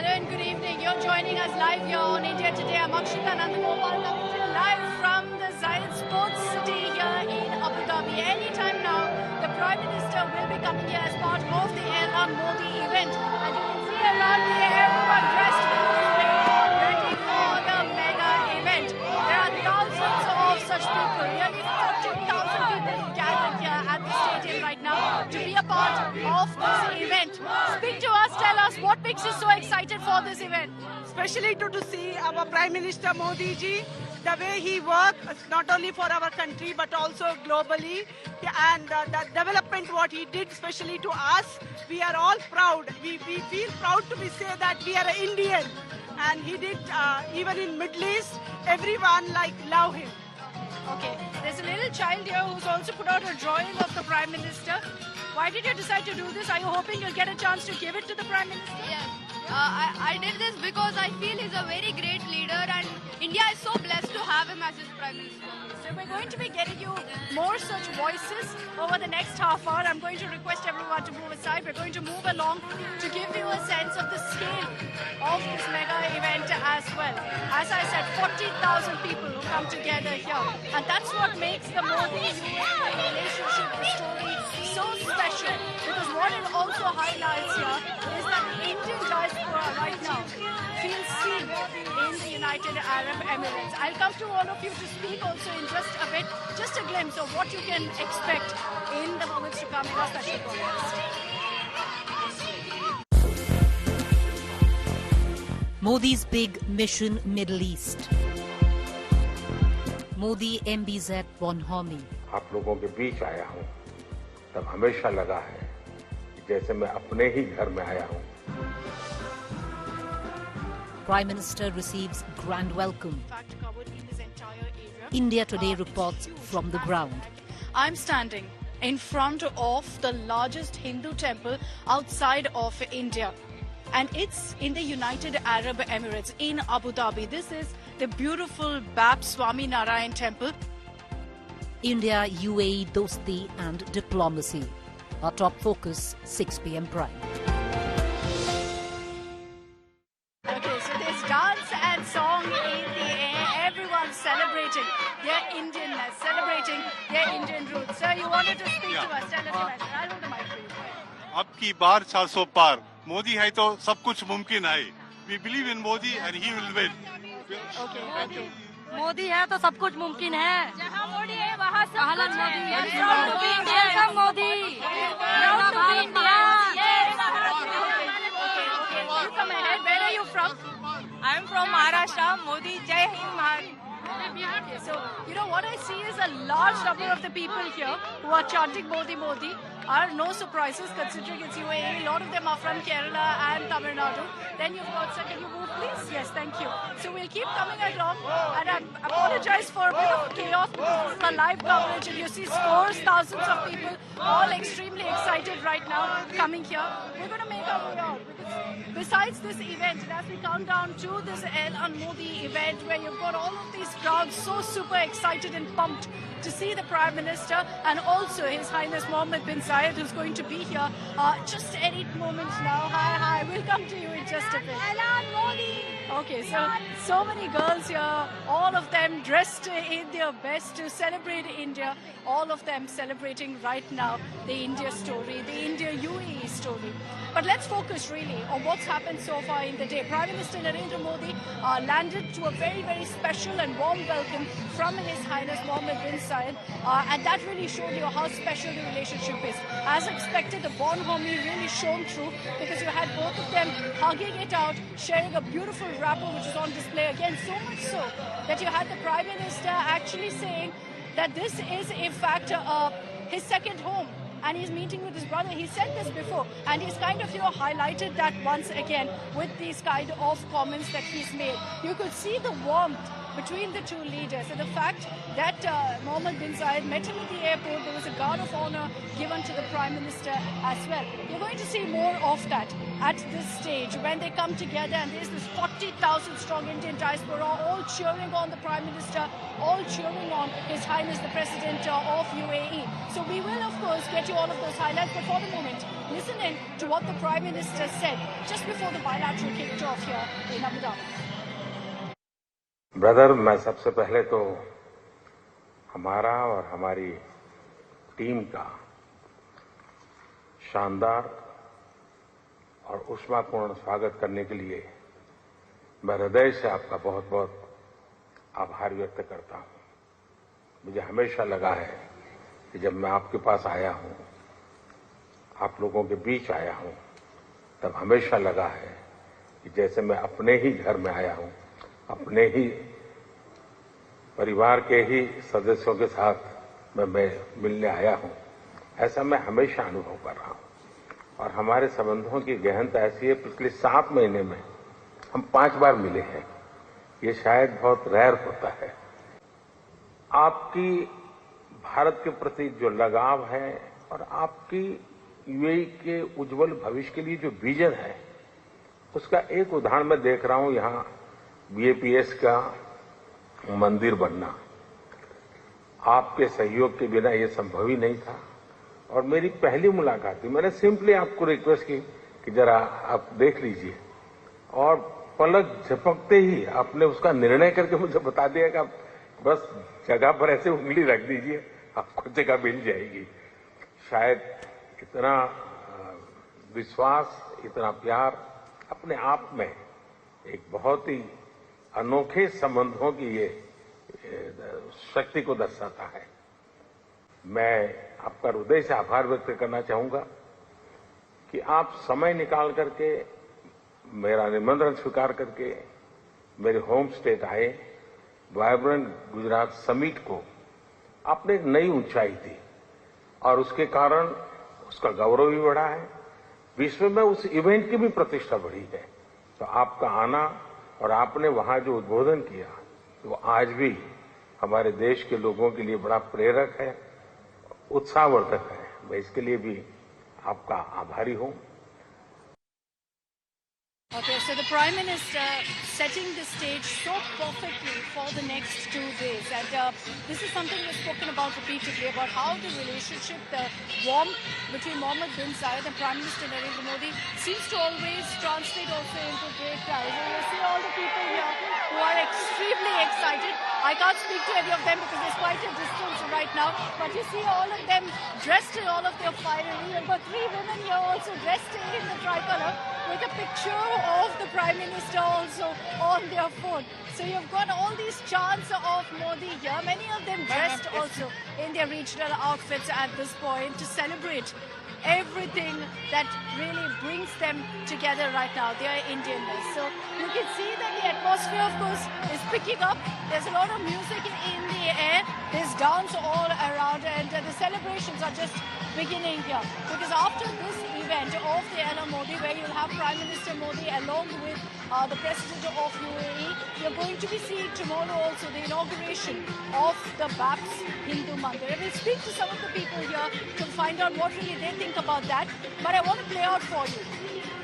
Hello and good evening. You're joining us live here on India Today. I'm Akshita Nandagopal coming to you live from the Zayed Sports City here in Abu Dhabi. Anytime now, the Prime Minister will be coming here as part of the Ahlan Modi event. And you can see around here everyone dressed ready for the mega event. There are thousands of such people, nearly 40,000 people gathered here at the stadium right now to be a part of this event. Speak to us, tell us what makes you so excited for this event. Especially to see our Prime Minister Modi ji, the way he works, not only for our country but also globally, and the development what he did, especially to us, we are all proud. We feel proud to say that we are Indian, and he did even in Middle East, everyone love him. Okay, there's a little child here who's also put out a drawing of the Prime Minister. Why did you decide to do this? Are you hoping you'll get a chance to give it to the Prime Minister? Yes. I did this because I feel he's a very great leader and India is so blessed to have him as its Prime Minister. So we're going to be getting you more such voices over the next half hour. I'm going to request everyone to move aside. We're going to move along to give you a sense of the scale of this mega event as well. As I said, 40,000 people who come together here. And that's what makes the Modi-UAE relationship story so special. Because what it also highlights here is that the Indian diaspora right now feels seen in the United Arab Emirates. I'll come to all of you to speak also in just a bit, just a glimpse of what you can expect in the moments to come in our special broadcast. Modi's big mission Middle East. Modi MBZ Bonhomie. आप लोगों के बीच आया हूं, तब हमेशा लगा है जैसे मैं अपने ही घर में आया हूं. Prime Minister receives grand welcome. India Today reports from the ground. I'm standing in front of the largest Hindu temple outside of India. And it's in the United Arab Emirates in Abu Dhabi. This is the beautiful Bab Swami Narayan temple. India UAE Dosti and diplomacy. Our top focus, 6 p.m. prime. Okay, so there's dance and song in the air. Everyone's celebrating their Indianness, celebrating their Indian roots. Sir, you wanted to speak to us. Tell us your message. I'll hold the mic for you. अब की बार 400 पार. मोदी है तो सब कुछ मुमकिन है. We believe in Modi and he will win. Okay. Modi है तो सब कुछ मुमकिन है. जहाँ मोदी है वहाँ सब कुछ है. Proud to be Indian. Modi. Proud to be Indian. You come ahead. Where are you from? I'm from Maharashtra. Modi, Jai Hind. Okay, so, you know, what I see is a large number of the people here who are chanting Modi, Modi are no surprises considering it's UAE. A lot of them are from Kerala and Tamil Nadu. Then you've got, sir, can you move please? Yes, thank you. So we'll keep coming along, and I apologize for a bit of chaos because this is a live coverage and you see scores, thousands of people all extremely excited right now coming here. We're going to make our way out because besides this event, and as we count down to this Ahlan Modi event where you've got all of these crowds so super excited and pumped to see the Prime Minister and also His Highness Mohamed bin Zayed, who's going to be here just any moment now. Hi, we'll come to you in just a bit. Ahlan Modi! Okay, so many girls here, all of them dressed in their best to celebrate India, all of them celebrating right now the India story, the IndiaUAE story. But let's focus really on what's happened so far in the day. Prime Minister Narendra Modi landed to a very, very special and warm welcome from His Highness Mohamed bin Zayed, and that really showed you how special the relationship is. As expected, the bonhomie really shone through because you had both of them hugging it out, sharing a beautiful wrapper which is on display again, so much so that you had the Prime Minister actually saying that this is in fact his second home. And he's meeting with his brother. He said this before, and he's kind of, highlighted that once again with these kind of comments that he's made. You could see the warmth between the two leaders, and the fact that Mohamed bin Zayed met him at the airport. There was a guard of honor given to the Prime Minister as well. You're going to see more of that at this stage when they come together, and there's this 40,000 strong Indian diaspora all cheering on the Prime Minister, all cheering on His Highness the President of UAE. So we will of course get you all of those highlights, but for the moment listen in to what the Prime Minister said just before the bilateral kicked off here in Abu Dhabi. Brother, मैं सबसे पहले तो हमारा और हमारी team का शानदार और ऊष्मापूर्ण स्वागत करने के लिए मैं हृदय से आपका बहुत बहुत आभार व्यक्त करता हूं। मुझे हमेशा लगा है कि जब मैं आपके पास आया हूं, आप लोगों के बीच आया हूं, तब हमेशा लगा है कि जैसे मैं अपने ही घर में आया हूं, अपने ही परिवार के ही सदस्यों के साथ मैं मिलने आया हूं। ऐसा मैं हमेशा अनुभव कर रहा हूं और हमारे संबंधों की गहनता ऐसी है, पिछले 7 महीने में हम 5 बार मिले हैं। ये शायद बहुत रेयर होता है। आपकी भारत के प्रति जो लगाव है और आपकी यूएई के उज्जवल भविष्य के लिए जो विजन है, उसका एक उदाहरण मैं देख रहा हूं। यहां बीएपीएस का मंदिर बनना आपके सहयोग के बिना ये संभव ही नहीं था। और मेरी पहली मुलाकात थी, मैंने सिंपली आपको रिक्वेस्ट की कि जरा आप देख लीजिए, और पलक झपकते ही आपने उसका निर्णय करके मुझे बता दिया कि आप बस जगह पर ऐसे उंगली रख दीजिए, आपको जगह मिल जाएगी। शायद इतना विश्वास, इतना प्यार अपने आप में एक बहुत ही अनोखे संबंधों की ये शक्ति को दर्शाता है। मैं आपका हृदय से आभार व्यक्त करना चाहूंगा कि आप समय निकाल करके मेरा निमंत्रण स्वीकार करके मेरे होम स्टेट आए। वाइब्रेंट गुजरात समिट को आपने एक नई ऊंचाई दी और उसके कारण उसका गौरव भी बढ़ा है, विश्व में उस इवेंट की भी प्रतिष्ठा बढ़ी है। तो आपका आना और आपने वहां जो उद्बोधन किया, वो आज भी हमारे देश के लोगों के लिए बड़ा प्रेरक है, उत्साहवर्धक है। मैं इसके लिए भी आपका आभारी हूं। Okay, so the Prime Minister setting the stage so perfectly for the next 2 days. And this is something we've spoken about repeatedly, about how the relationship, the warmth between Mohamed bin Zayed and Prime Minister Narendra Modi seems to always translate also into great pride. And you see all the people here who are extremely excited. I can't speak to any of them because there's quite a distance right now. But you see all of them dressed in all of their finery. You've got 3 women here also dressed in the tricolour with a picture of the Prime Minister also on their phone. So you've got all these chants of Modi here, many of them dressed also in their regional outfits at this point to celebrate everything that really brings them together right now, their Indianness. So you can see that the atmosphere, of course, is picking up. There's a lot of music in the air. There's dance all around, and the celebrations are just beginning here. Because after this event of the Ahlan Modi, where you'll have Prime Minister Modi along with the President of UAE, you're going to be seeing tomorrow also the inauguration of the BAPS Hindu Mandir. And we'll speak to some of the people here to find out what really they think about that. But I want to play out for you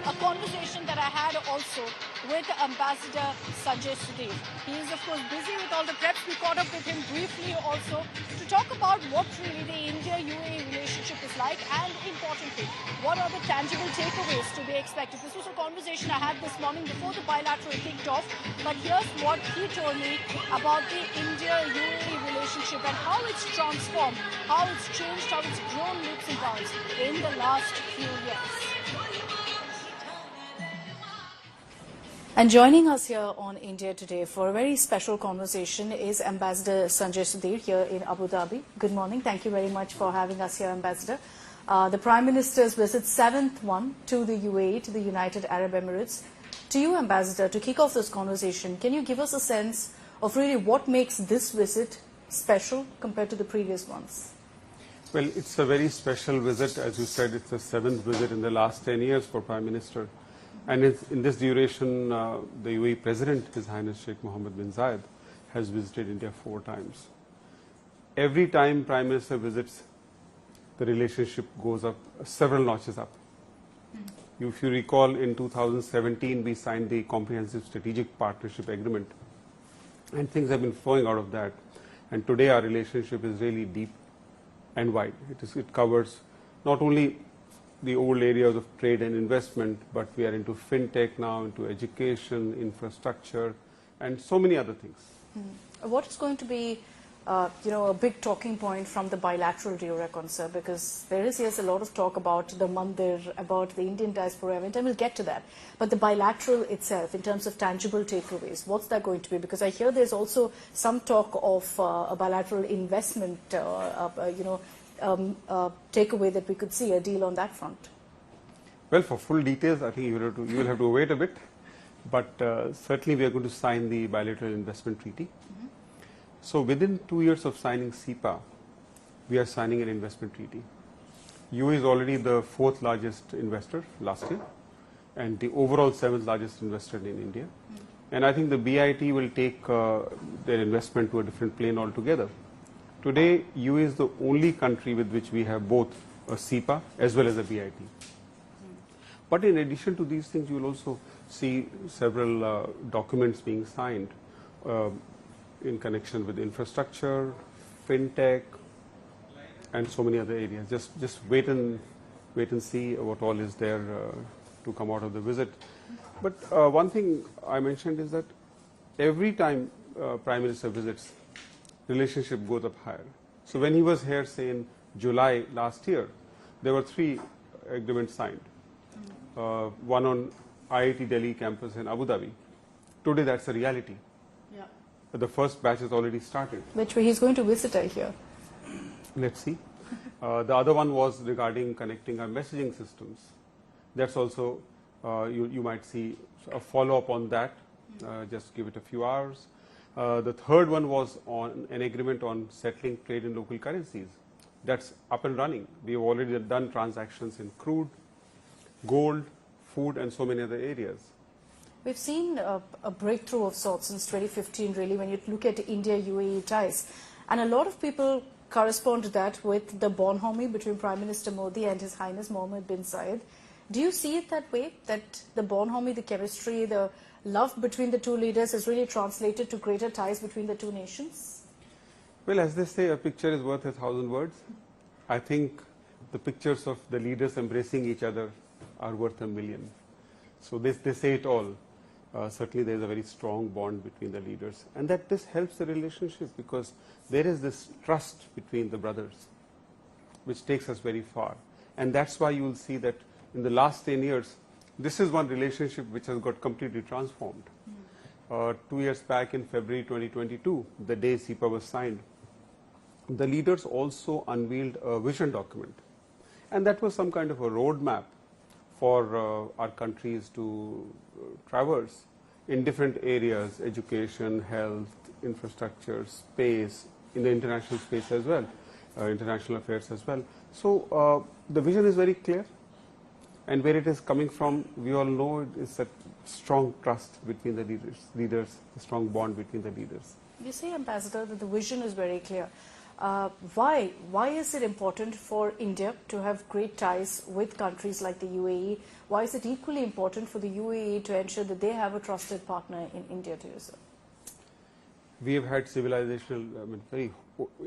a conversation that I had also with Ambassador Sanjay Sudhir. He is, of course, busy with all the preps. We caught up with him briefly also to talk about what really the India-UAE relationship is like, and importantly, what are the tangible takeaways to be expected. This was a conversation I had this morning before the bilateral kicked off, but here's what he told me about the India-UAE relationship and how it's transformed, how it's changed, how it's grown leaps and bounds in the last few years. And joining us here on India Today for a very special conversation is Ambassador Sanjay Sudhir here in Abu Dhabi. Good morning. Thank you very much for having us here, Ambassador. The Prime Minister's visit, 7th one to the UAE, to the United Arab Emirates. To you, Ambassador, to kick off this conversation, can you give us a sense of really what makes this visit special compared to the previous ones? Well, it's a very special visit. As you said, it's the 7th visit in the last 10 years for Prime Minister. And in this duration, the UAE President, His Highness Sheikh Mohamed bin Zayed, has visited India 4 times. Every time Prime Minister visits, the relationship goes up several notches up. If you recall, in 2017, we signed the Comprehensive Strategic Partnership Agreement, and things have been flowing out of that. And today, our relationship is really deep and wide. It covers not only the old areas of trade and investment, but we are into fintech now, into education, infrastructure, and so many other things. What is going to be, a big talking point from the bilateral, do you reckon, sir? Because there is, yes, a lot of talk about the mandir, about the Indian diaspora event, and we'll get to that. But the bilateral itself, in terms of tangible takeaways, what's that going to be? Because I hear there's also some talk of a bilateral investment, takeaway that we could see, a deal on that front. Well, for full details, I think you will have to wait a bit. But certainly we are going to sign the bilateral investment treaty. So within 2 years of signing CEPA, we are signing an investment treaty. UAE is already the 4th largest investor last year, and the overall 7th largest investor in India. And I think the BIT will take their investment to a different plane altogether. Today, UAE is the only country with which we have both a CEPA as well as a BIT. But in addition to these things, you will also see several documents being signed in connection with infrastructure, fintech, and so many other areas. Just wait and see what all is there to come out of the visit. But one thing I mentioned is that every time Prime Minister visits, relationship goes up higher. So when he was here, say in July last year, there were 3 agreements signed. One on IIT Delhi campus in Abu Dhabi. Today that's a reality. Yeah. The first batch has already started. Which way he's going to visit, I hear. Let's see. The other one was regarding connecting our messaging systems. That's also, you might see a follow-up on that. Just give it a few hours. The third one was on an agreement on settling trade in local currencies. That's up and running. We have already done transactions in crude, gold, food, and so many other areas. We've seen a breakthrough of sorts since 2015, really, when you look at India-UAE ties. And a lot of people correspond to that with the bonhomie between Prime Minister Modi and His Highness Mohamed bin Zayed. Do you see it that way, that the bonhomie, the chemistry, the love between the two leaders has really translated to greater ties between the two nations? Well, as they say, a picture is worth 1,000 words. I think the pictures of the leaders embracing each other are worth 1,000,000. So they say it all. Certainly there is a very strong bond between the leaders, and that this helps the relationship because there is this trust between the brothers which takes us very far. And that's why you will see that in the last 10 years, this is one relationship which has got completely transformed. 2 years back in February 2022, the day CEPA was signed, the leaders also unveiled a vision document. And that was some kind of a roadmap for our countries to traverse in different areas, education, health, infrastructure, space, in the international space as well, international affairs as well. So the vision is very clear, and where it is coming from, we all know it is a strong trust between the leaders, a strong bond between the leaders. You say, Ambassador, that the vision is very clear. Why is it important for India to have great ties with countries like the UAE? Why is it equally important for the UAE to ensure that they have a trusted partner in India to you, sir? We have had civilizational, very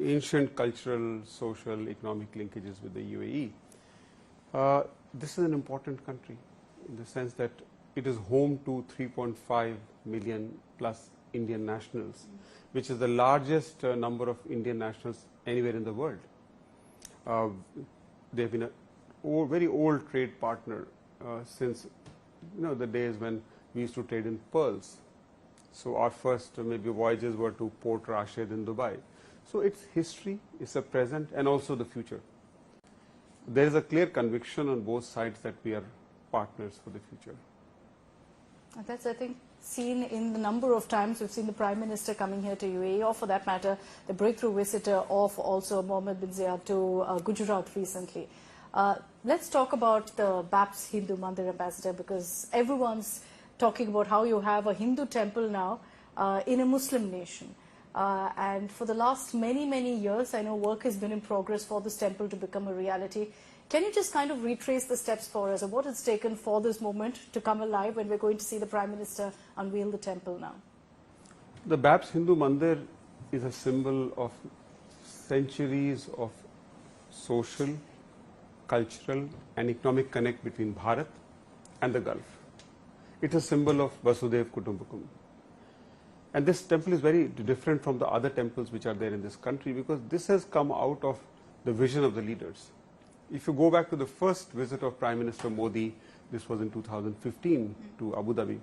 ancient cultural, social, economic linkages with the UAE. This is an important country in the sense that it is home to 3.5 million plus Indian nationals, which is the largest number of Indian nationals anywhere in the world. They have been a very old trade partner since the days when we used to trade in pearls. So our first maybe voyages were to Port Rashid in Dubai. So it's history, it's a present, and also the future. There is a clear conviction on both sides that we are partners for the future. And that's, I think, seen in the number of times we've seen the Prime Minister coming here to UAE, or for that matter, the breakthrough visitor of also Mohamed bin Zayed to Gujarat recently. Let's talk about the BAPS Hindu Mandir, Ambassador, because everyone's talking about how you have a Hindu temple now in a Muslim nation. And for the last many years, I know work has been in progress for this temple to become a reality. Can you just kind of retrace the steps for us, or what it's taken for this moment to come alive when we're going to see the Prime Minister unveil the temple now? The BAPS Hindu Mandir is a symbol of centuries of social, cultural and economic connect between Bharat and the Gulf. It is a symbol of Vasudev Kutumbakam. And this temple is very different from the other temples which are there in this country, because this has come out of the vision of the leaders. If you go back to the first visit of Prime Minister Modi, this was in 2015 to Abu Dhabi,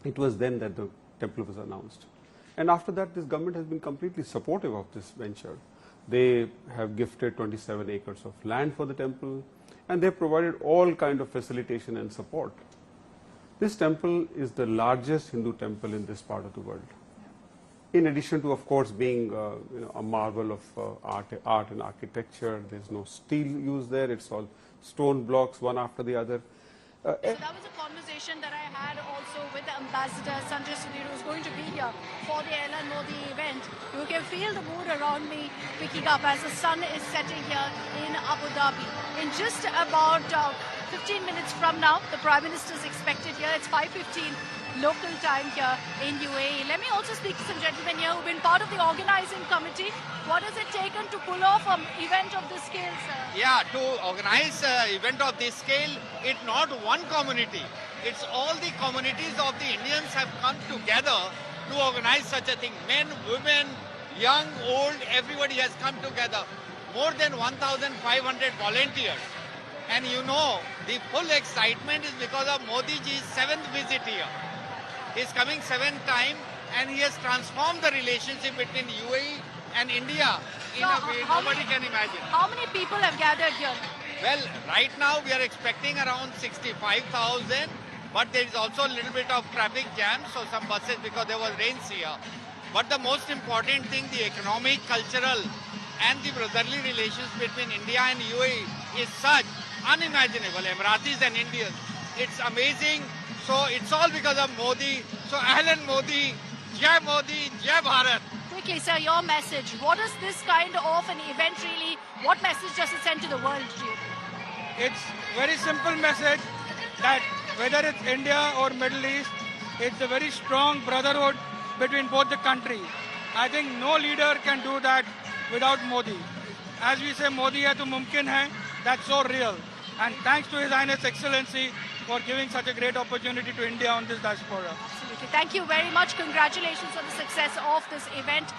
it was then that the temple was announced. And after that, this government has been completely supportive of this venture. They have gifted 27 acres of land for the temple, and they have provided all kind of facilitation and support. This temple is the largest Hindu temple in this part of the world. In addition to, of course, being a marvel of art and architecture, there's no steel used there. It's all stone blocks, one after the other. So that was a conversation that I had also with the Ambassador Sanjay Sudhir, who's going to be here for the Ahlan Modi event. You can feel the mood around me picking up as the sun is setting here in Abu Dhabi. In just about 15 minutes from now, the Prime Minister is expected here. It's 5:15 local time here in UAE. Let me also speak to some gentlemen here who've been part of the organizing committee. What has it taken to pull off an event of this scale, sir? Yeah, to organize an event of this scale, it's not one community. It's all the communities of the Indians have come together to organize such a thing. Men, women, young, old, everybody has come together. More than 1,500 volunteers. And you know, the full excitement is because of Modi ji's 7th visit here. He's coming 7th time, and he has transformed the relationship between UAE and India in a way nobody can imagine. How many people have gathered here? Well, right now we are expecting around 65,000, but there is also a little bit of traffic jam, so some buses, because there was rains here. But the most important thing, the economic, cultural and the brotherly relations between India and UAE is such unimaginable. Emiratis and Indians. It's amazing. So it's all because of Modi. So Ahlan Modi, Jai Modi, Jai Bharat. Quickly, sir, your message. What is this kind of an event really? What message does it send to the world, do you think? It's very simple message that whether it's India or Middle East, it's a very strong brotherhood between both the countries. I think no leader can do that without Modi. As we say, Modi hai to mumkin hai, that's so real. And thanks to His Highness Excellency for giving such a great opportunity to India on this diaspora. Absolutely. Thank you very much. Congratulations on the success of this event.